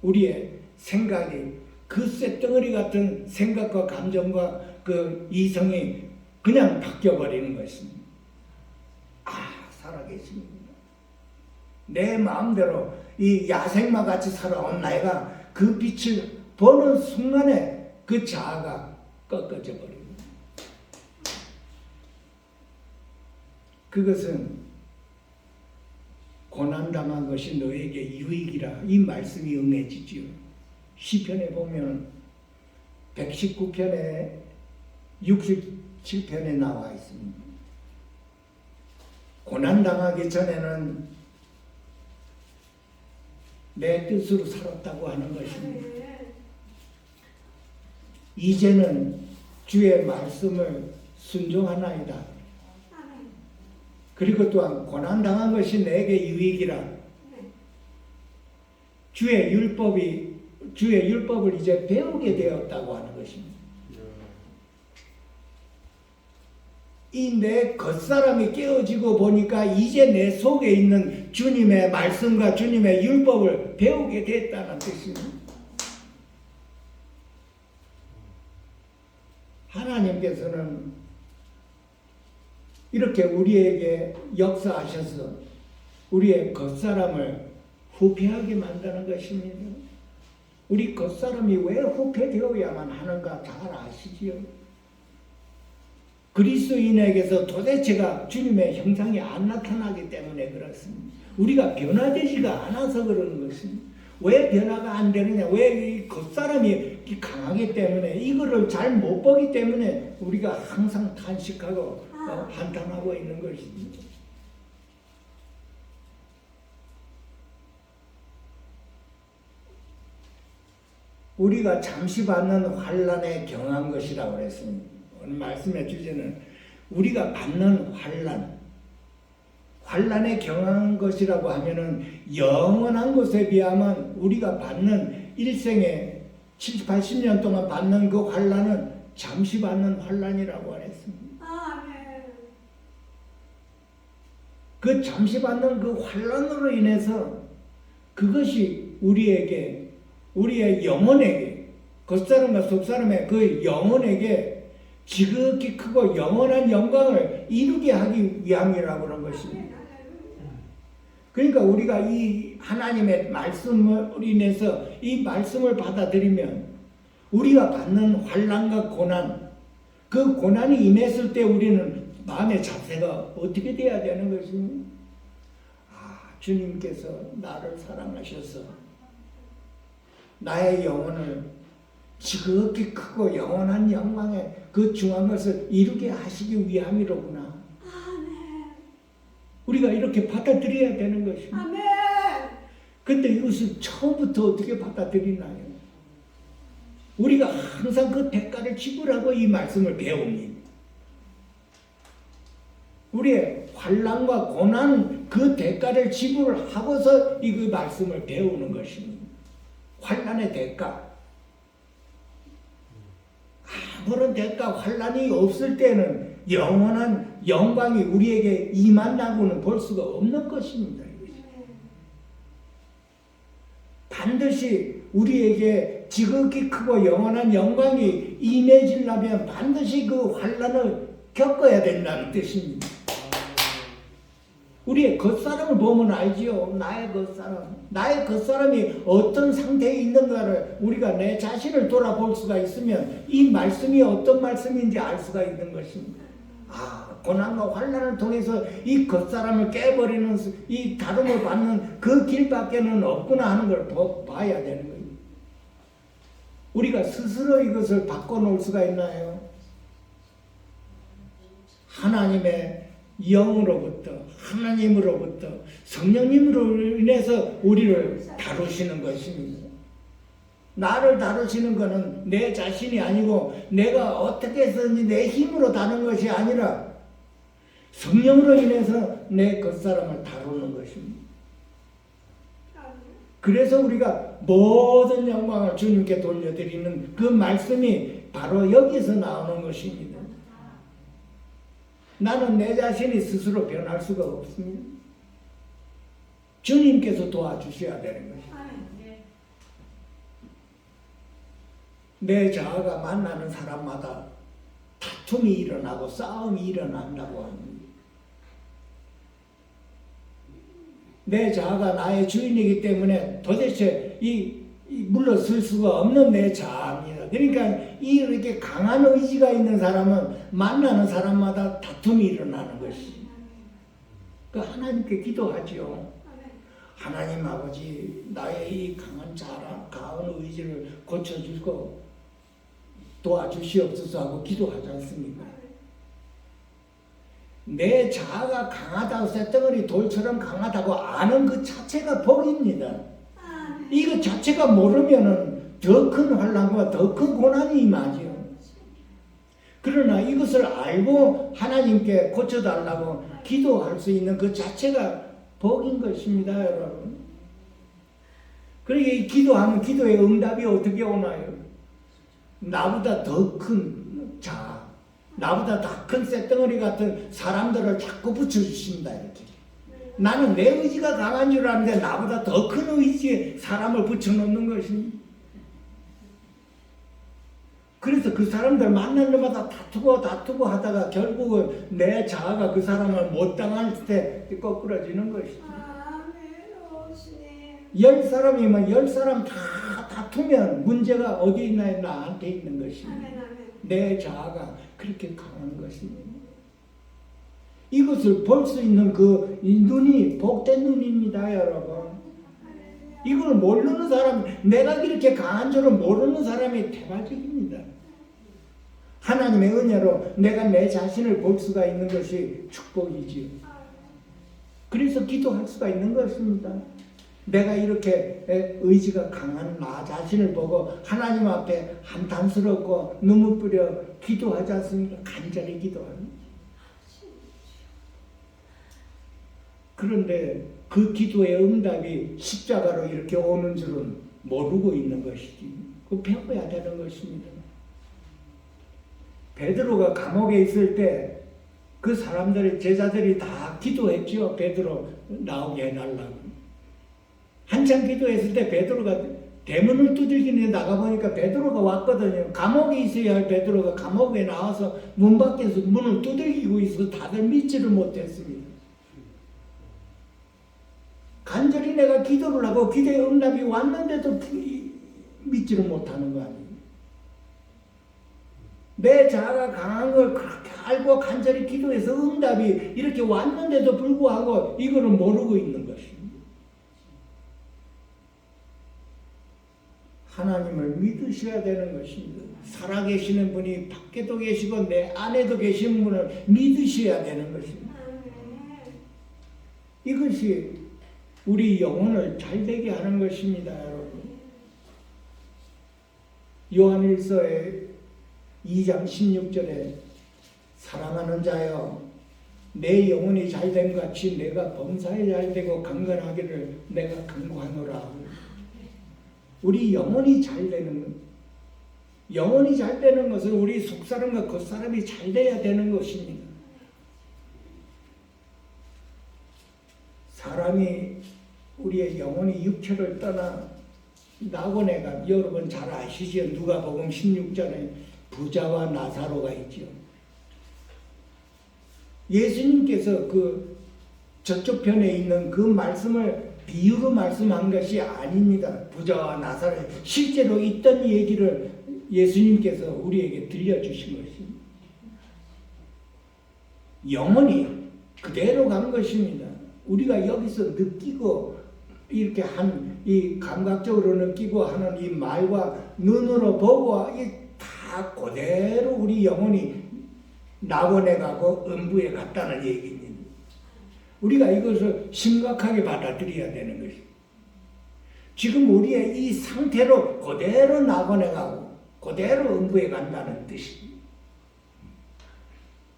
우리의 생각이 그 쇳덩어리 같은 생각과 감정과 그 이성이 그냥 바뀌어버리는 것입니다. 살아계십니다. 내 마음대로 이 야생마 같이 살아온 나이가 그 빛을 보는 순간에 그 자아가 꺾어져 버립니다. 그것은 고난당한 것이 너에게 유익이라 이 말씀이 응해지지요. 시편에 보면 119편에 67편에 나와 있습니다. 고난당하기 전에는 내 뜻으로 살았다고 하는 것입니다. 이제는 주의 말씀을 순종하나이다. 그리고 또한 고난당한 것이 내게 유익이라. 주의 율법을 이제 배우게 되었다고 하는 것입니다. 이 내 겉사람이 깨어지고 보니까 이제 내 속에 있는 주님의 말씀과 주님의 율법을 배우게 됐다는 뜻입니다. 하나님께서는 이렇게 우리에게 역사하셔서 우리의 겉사람을 후패하게 만드는 것입니다. 우리 겉사람이 왜 후패되어야만 하는가 잘 아시지요? 그리스도인에게서 도대체가 주님의 형상이 안 나타나기 때문에 그렇습니다. 우리가 변화되지가 않아서 그러는 것입니다. 왜 변화가 안 되느냐? 왜 이 겉사람이 강하기 때문에 이거를 잘 못 보기 때문에 우리가 항상 탄식하고 한탄하고 있는 것입니다. 우리가 잠시 받는 환난에 경한 것이라고 그랬습니다. 오늘 말씀의 주제는 우리가 받는 환난에 경한 것이라고 하면은 영원한 것에 비하면 우리가 받는 일생에 70, 80년 동안 받는 그 환난은 잠시 받는 환난이라고 했습니다. 그 잠시 받는 그 환난으로 인해서 그것이 우리에게, 우리의 영혼에게, 겉사람과 속사람의 그 영혼에게 지극히 크고 영원한 영광을 이루게 하기 위함이라고 그런 것입니다. 그러니까 우리가 이 하나님의 말씀을 인해서 이 말씀을 받아들이면 우리가 받는 환난과 고난, 그 고난이 임했을 때 우리는 마음의 자세가 어떻게 돼야 되는 것입니까? 주님께서 나를 사랑하셔서 나의 영혼을 지극히 크고 영원한 영광의 그 중한 것을 이루게 하시기 위함이로구나. 우리가 이렇게 받아들여야 되는 것입니다. 근데 이것을 처음부터 어떻게 받아들이나요? 우리가 항상 그 대가를 지불하고 이 말씀을 배웁니다. 우리의 환난과 고난 그 대가를 지불하고서 이 그 말씀을 배우는 것입니다. 환난의 대가. 아무런 대가 환난이 없을 때는 영원한 영광이 우리에게 임한다고는 볼 수가 없는 것입니다. 반드시 우리에게 지극히 크고 영원한 영광이 임해지려면 반드시 그 환난을 겪어야 된다는 뜻입니다. 우리의 겉사람을 보면 알지요. 나의 겉사람. 나의 겉사람이 어떤 상태에 있는가를 우리가 내 자신을 돌아볼 수가 있으면 이 말씀이 어떤 말씀인지 알 수가 있는 것입니다. 고난과 환난을 통해서 이 겉사람을 깨버리는 이 다름을 받는 그 길밖에는 없구나 하는 걸 봐야 되는 거예요. 우리가 스스로 이것을 바꿔놓을 수가 있나요? 하나님의 영으로부터, 하나님으로부터, 성령님으로 인해서 우리를 다루시는 것입니다. 나를 다루시는 것은 내 자신이 아니고 내가 어떻게 해서든지 내 힘으로 다루는 것이 아니라 성령으로 인해서 내 겉사람을 다루는 것입니다. 그래서 우리가 모든 영광을 주님께 돌려드리는 그 말씀이 바로 여기서 나오는 것입니다. 나는 내 자신이 스스로 변할 수가 없습니다. 주님께서 도와주셔야 되는 것입니다. 내 자아가 만나는 사람마다 다툼이 일어나고 싸움이 일어난다고 합니다. 내 자아가 나의 주인이기 때문에 도대체 물러설 수가 없는 내 자아입니다. 그러니까 이렇게 강한 의지가 있는 사람은 만나는 사람마다 다툼이 일어나는 것입니다. 그 하나님께 기도하지요. 하나님 아버지, 나의 이 강한 자아, 강한 의지를 고쳐주고 도와주시옵소서 하고 기도하지 않습니까? 내 자아가 강하다고 쇳덩어리 돌처럼 강하다고 아는 그 자체가 복입니다. 이거 자체가 모르면은 더 큰 환난과 더 큰 고난이 임하지요. 그러나 이것을 알고 하나님께 고쳐달라고 기도할 수 있는 그 자체가 복인 것입니다, 여러분. 그러니까 이 기도하면 기도의 응답이 어떻게 오나요? 나보다 더 큰 자아, 나보다 더 큰 쇳덩어리 같은 사람들을 자꾸 붙여주신다, 이렇게. 나는 내 의지가 강한 줄 아는데 나보다 더 큰 의지에 사람을 붙여놓는 것입니다. 그래서 그 사람들 만날 때마다 다투고 하다가 결국은 내 자아가 그 사람을 못 당할 때 거꾸러지는 것이죠. 10사람이면 10사람 다 다투면 문제가 어디 있나요? 나한테 있는 것입니다. 내 자아가 그렇게 강한 것입니다. 이것을 볼 수 있는 그 눈이 복된 눈입니다, 여러분. 이걸 모르는 사람, 내가 그렇게 강한 줄을 모르는 사람이 대박입니다. 하나님의 은혜로 내가 내 자신을 볼 수가 있는 것이 축복이지요. 그래서 기도할 수가 있는 것입니다. 내가 이렇게 의지가 강한 나 자신을 보고 하나님 앞에 한탄스럽고 눈물 뿌려 기도하지 않습니까? 간절히 기도합니다. 그런데 그 기도의 응답이 십자가로 이렇게 오는 줄은 모르고 있는 것이지. 그거 배워야 되는 것입니다. 베드로가 감옥에 있을 때 그 사람들이, 제자들이 다 기도했죠. 베드로 나오게 해달라고. 한참 기도했을 때 베드로가 대문을 두들기는 나가보니까 베드로가 왔거든요. 감옥에 있어야 할 베드로가 감옥에 나와서 문 밖에서 문을 두들기고 있어서 다들 믿지를 못했습니다. 간절히 내가 기도를 하고 기도의 응답이 왔는데도 믿지를 못하는 거 아니에요. 내 자아가 강한 걸 그렇게 알고 간절히 기도해서 응답이 이렇게 왔는데도 불구하고 이거를 모르고 있는 것입니다. 하나님을 믿으셔야 되는 것입니다. 살아계시는 분이 밖에도 계시고 내 안에도 계신 분을 믿으셔야 되는 것입니다. 이것이 우리 영혼을 잘되게 하는 것입니다, 여러분. 요한일서의 2장 16절에 사랑하는 자여, 내 영혼이 잘된 같이 내가 범사에 잘되고 강건하기를 내가 간구하노라. 우리 영혼이 잘되는, 영혼이 잘되는 것은 우리 속사람과 겉사람이 잘돼야 되는 것입니다. 사람이, 우리의 영혼이 육체를 떠나 나고 내가, 여러분 잘 아시죠? 누가복음 16장에 부자와 나사로가 있죠. 예수님께서 그 저쪽 편에 있는 그 말씀을 비유로 말씀한 것이 아닙니다. 부자와 나사렛 실제로 있던 얘기를 예수님께서 우리에게 들려주신 것입니다. 영혼이 그대로 간 것입니다. 우리가 여기서 느끼고 이렇게 이 감각적으로 느끼고 하는 이 말과 눈으로 보고 다 그대로 우리 영혼이 낙원에 가고 음부에 갔다는 얘기입니다. 우리가 이것을 심각하게 받아들여야 되는 것입니다. 지금 우리의 이 상태로 그대로 낙원에 가고 그대로 음부에 간다는 뜻입니다.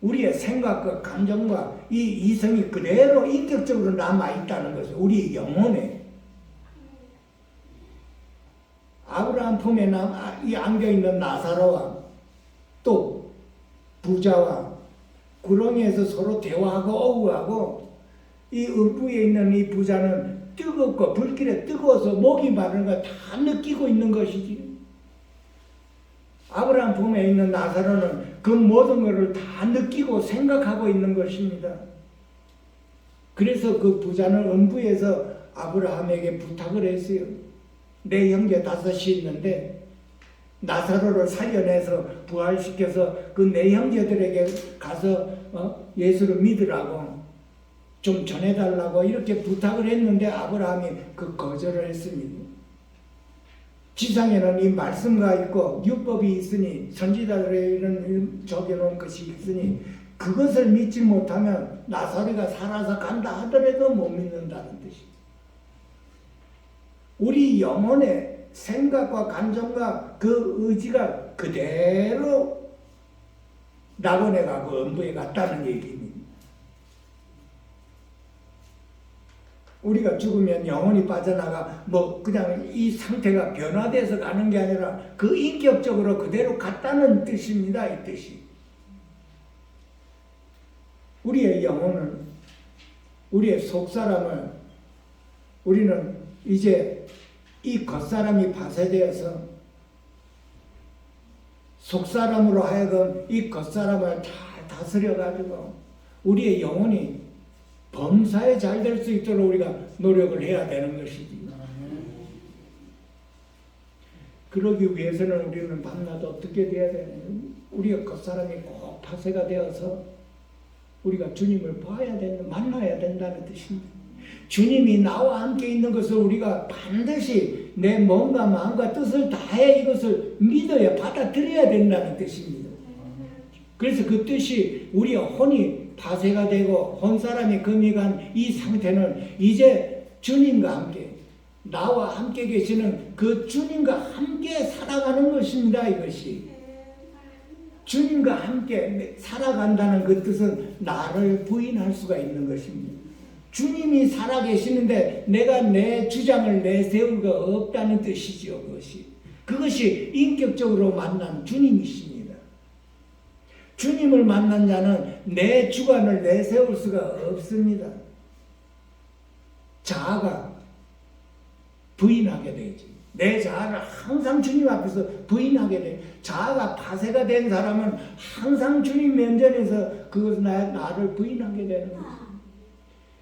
우리의 생각과 감정과 이 이성이 그대로 인격적으로 남아있다는 것은 우리 영혼에 아브라함 품에 이 안겨있는 나사로와 또 부자와 구렁이에서 서로 대화하고 어우하고 이 음부에 있는 이 부자는 뜨겁고 불길에 뜨거워서 목이 마르는 걸 다 느끼고 있는 것이지. 아브라함 품에 있는 나사로는 그 모든 것을 다 느끼고 생각하고 있는 것입니다. 그래서 그 부자는 음부에서 아브라함에게 부탁을 했어요. 내 형제 5이 있는데 나사로를 살려내서 부활시켜서 그 내 형제들에게 가서 예수를 믿으라고 좀 전해달라고 이렇게 부탁을 했는데 아브라함이 그 거절을 했습니다. 지상에는 이 말씀가 있고 율법이 있으니 선지자들의 이런 적여놓은 것이 있으니 그것을 믿지 못하면 나사로가 살아서 간다 하더라도 못 믿는다는 뜻입니다. 우리 영혼의 생각과 감정과 그 의지가 그대로 낙원에 가고 음부에 갔다는 얘기입니다. 우리가 죽으면 영혼이 빠져나가 그냥 이 상태가 변화돼서 가는 게 아니라 그 인격적으로 그대로 갔다는 뜻입니다. 이 뜻이. 우리의 영혼은 우리의 속사람을 우리는 이제 이 겉사람이 파쇄되어서 속사람으로 하여금 이 겉사람을 잘 다스려가지고 우리의 영혼이 범사에 잘 될 수 있도록 우리가 노력을 해야 되는 것이지. 그러기 위해서는 우리는 밤낮 어떻게 돼야 되느냐. 우리의 겉사람이 꼭 파쇄가 되어서 우리가 주님을 봐야 되는, 만나야 된다는 뜻입니다. 주님이 나와 함께 있는 것을 우리가 반드시 내 몸과 마음과 뜻을 다해 이것을 믿어야 받아들여야 된다는 뜻입니다. 그래서 그 뜻이 우리의 혼이 파쇄가 되고 혼사람이 금이 간 이 상태는 이제 주님과 함께 나와 함께 계시는 그 주님과 함께 살아가는 것입니다. 이것이 주님과 함께 살아간다는 그 뜻은 나를 부인할 수가 있는 것입니다. 주님이 살아계시는데 내가 내 주장을 내세울 거 없다는 뜻이죠. 그것이 인격적으로 만난 주님이십니다. 주님을 만난 자는 내 주관을 내세울 수가 없습니다. 자아가 부인하게 되지. 내 자아를 항상 주님 앞에서 부인하게 돼. 자아가 파쇄가 된 사람은 항상 주님 면전에서 그것을 나를 부인하게 되는 거죠.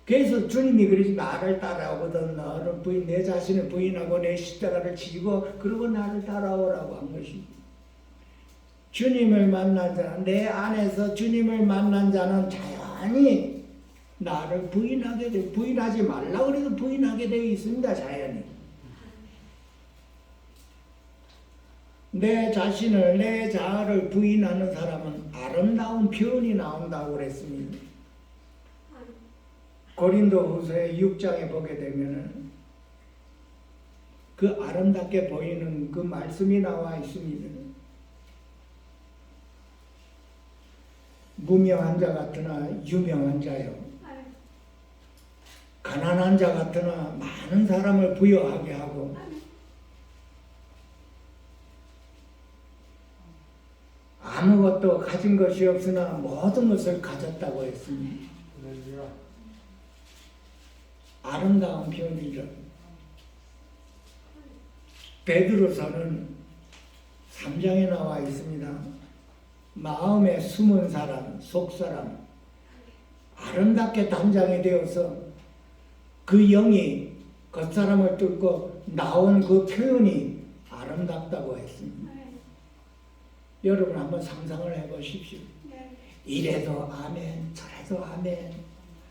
그래서 주님이 그러지 나를 따라오거든 너를 내 자신을 부인하고 내 십자가를 지고 그러고 나를 따라오라고 한 것입니다. 주님을 만난 자, 내 안에서 주님을 만난 자는 자연히 나를 부인하게 돼. 부인하지 말라고 그래도 부인하게 되어 있습니다. 자연히. 내 자신을, 내 자아를 부인하는 사람은 아름다운 표현이 나온다고 그랬습니다. 고린도후서의 6장에 보게 되면은 그 아름답게 보이는 그 말씀이 나와 있습니다. 무명한 자 같으나 유명한 자요. 가난한 자 같으나 많은 사람을 부여하게 하고 아무것도 가진 것이 없으나 모든 것을 가졌다고 했습니다. 아름다운 표현이죠. 베드로서는 3장에 나와 있습니다. 마음에 숨은 사람, 속사람, 아름답게 단장이 되어서 그 영이 겉사람을 뚫고 나온 그 표현이 아름답다고 했습니다. 여러분 한번 상상을 해보십시오. 이래도 아멘, 저래도 아멘,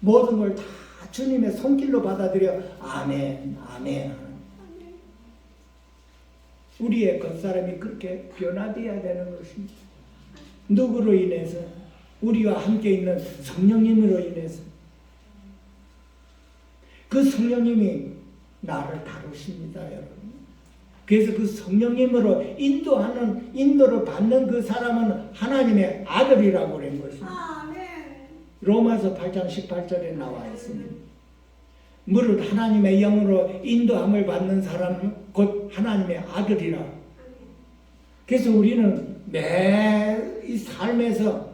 모든 걸 다 주님의 손길로 받아들여 아멘, 아멘. 우리의 겉사람이 그렇게 변화되어야 되는 것입니다. 누구로 인해서? 우리와 함께 있는 성령님으로 인해서. 그 성령님이 나를 다루십니다, 여러분. 그래서 그 성령님으로 인도를 받는 그 사람은 하나님의 아들이라고 그런 것입니다. 로마서 8장 18절에 나와 있습니다. 무릇 하나님의 영으로 인도함을 받는 사람은 곧 하나님의 아들이라. 그래서 우리는 매 이 삶에서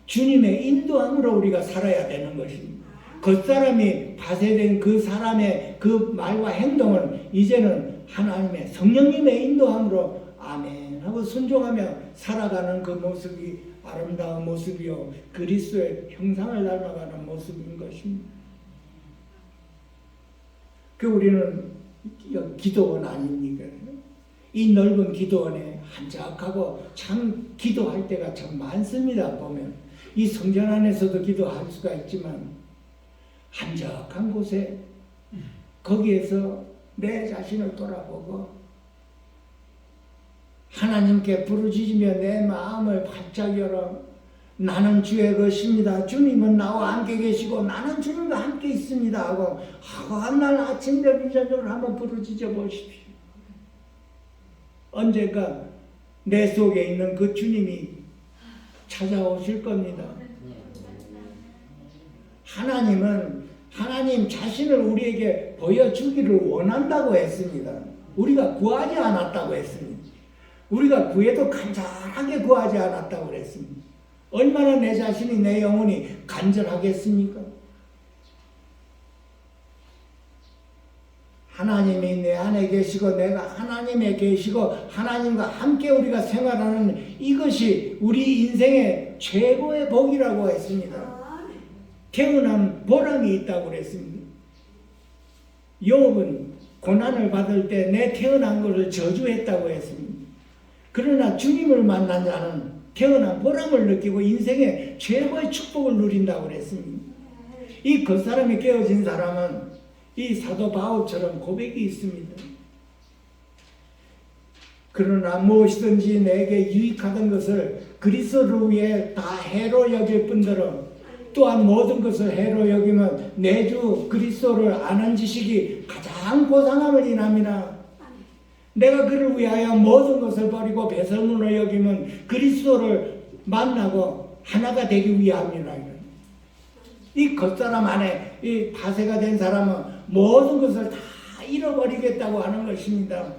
주님의 인도함으로 우리가 살아야 되는 것입니다. 겉사람이 파쇄된 그 사람의 그 말과 행동을 이제는 하나님의 성령님의 인도함으로 아멘 하고 순종하며 살아가는 그 모습이 아름다운 모습이요 그리스도의 형상을 닮아가는 모습인 것입니다. 그 우리는 기도원 아닙니까? 이 넓은 기도원에 한적하고 참 기도할 때가 참 많습니다. 보면 이 성전 안에서도 기도할 수가 있지만 한적한 곳에 거기에서 내 자신을 돌아보고 하나님께 부르짖으며 내 마음을 활짝 열어 나는 주의 것입니다. 주님은 나와 함께 계시고 나는 주님과 함께 있습니다 하고 한날 아침 저녁 저녁을 한번 부르짖어 보십시오. 언젠가 내 속에 있는 그 주님이 찾아오실 겁니다. 하나님은 하나님 자신을 우리에게 보여주기를 원한다고 했습니다. 우리가 구하지 않았다고 했습니다. 우리가 구해도 간절하게 구하지 않았다고 그랬습니다. 얼마나 내 자신이 내 영혼이 간절하겠습니까? 하나님이 내 안에 계시고 내가 하나님에 계시고 하나님과 함께 우리가 생활하는 이것이 우리 인생의 최고의 복이라고 했습니다. 태어난 보람이 있다고 그랬습니다. 욥은 고난을 받을 때 내 태어난 것을 저주했다고 했습니다. 그러나 주님을 만난 자는 태어난 보람을 느끼고 인생의 최고의 축복을 누린다고 그랬습니다. 이 겉사람이 깨어진 사람은 이 사도 바울처럼 고백이 있습니다. 그러나 무엇이든지 내게 유익하던 것을 그리스도를 위해 다 해로 여길 뿐더러 또한 모든 것을 해로 여기면 내 주 그리스도를 아는 지식이 가장 고상함을 인함이나 내가 그를 위하여 모든 것을 버리고 배설물로 여기면 그리스도를 만나고 하나가 되기 위함이라. 이 겉사람 안에 이 파쇄가 된 사람은 모든 것을 다 잃어버리겠다고 하는 것입니다.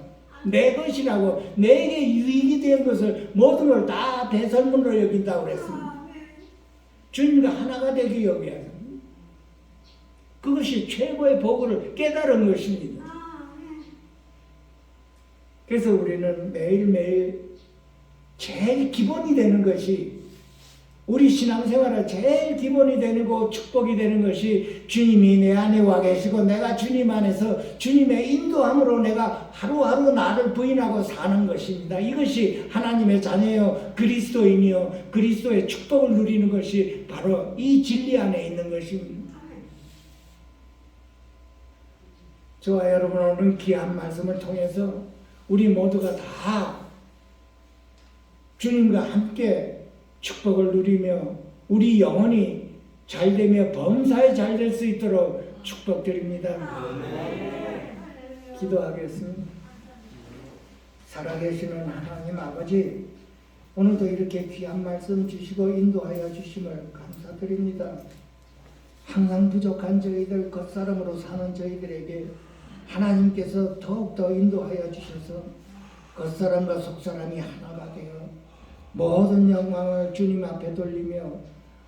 내 것이라고 내게 유익이 된 것을 모든 걸 다 배설물로 여긴다고 그랬습니다. 주님과 하나가 되기 여겨야 합니다. 그것이 최고의 복을 깨달은 것입니다. 그래서 우리는 매일매일 제일 기본이 되는 것이 우리 신앙생활의 제일 기본이 되고 축복이 되는 것이 주님이 내 안에 와 계시고 내가 주님 안에서 주님의 인도함으로 내가 하루하루 나를 부인하고 사는 것입니다. 이것이 하나님의 자녀요 그리스도인이요 그리스도의 축복을 누리는 것이 바로 이 진리 안에 있는 것입니다. 저와 여러분 오늘 귀한 말씀을 통해서 우리 모두가 다 주님과 함께 축복을 누리며 우리 영혼이 잘되며 범사에 잘 될 수 있도록 축복드립니다. 기도하겠습니다. 살아계시는 하나님 아버지, 오늘도 이렇게 귀한 말씀 주시고 인도하여 주심을 감사드립니다. 항상 부족한 저희들 겉사람으로 사는 저희들에게 하나님께서 더욱더 인도하여 주셔서 겉사람과 속사람이 하나가 되어 모든 영광을 주님 앞에 돌리며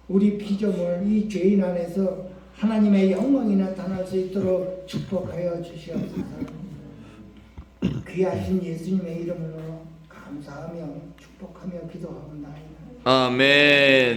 우리 피조물 이 죄인 안에서 하나님의 영광이 나타날 수 있도록 축복하여 주시옵소서. 귀하신 예수님의 이름으로 감사하며 축복하며 기도하옵나이다. 아멘.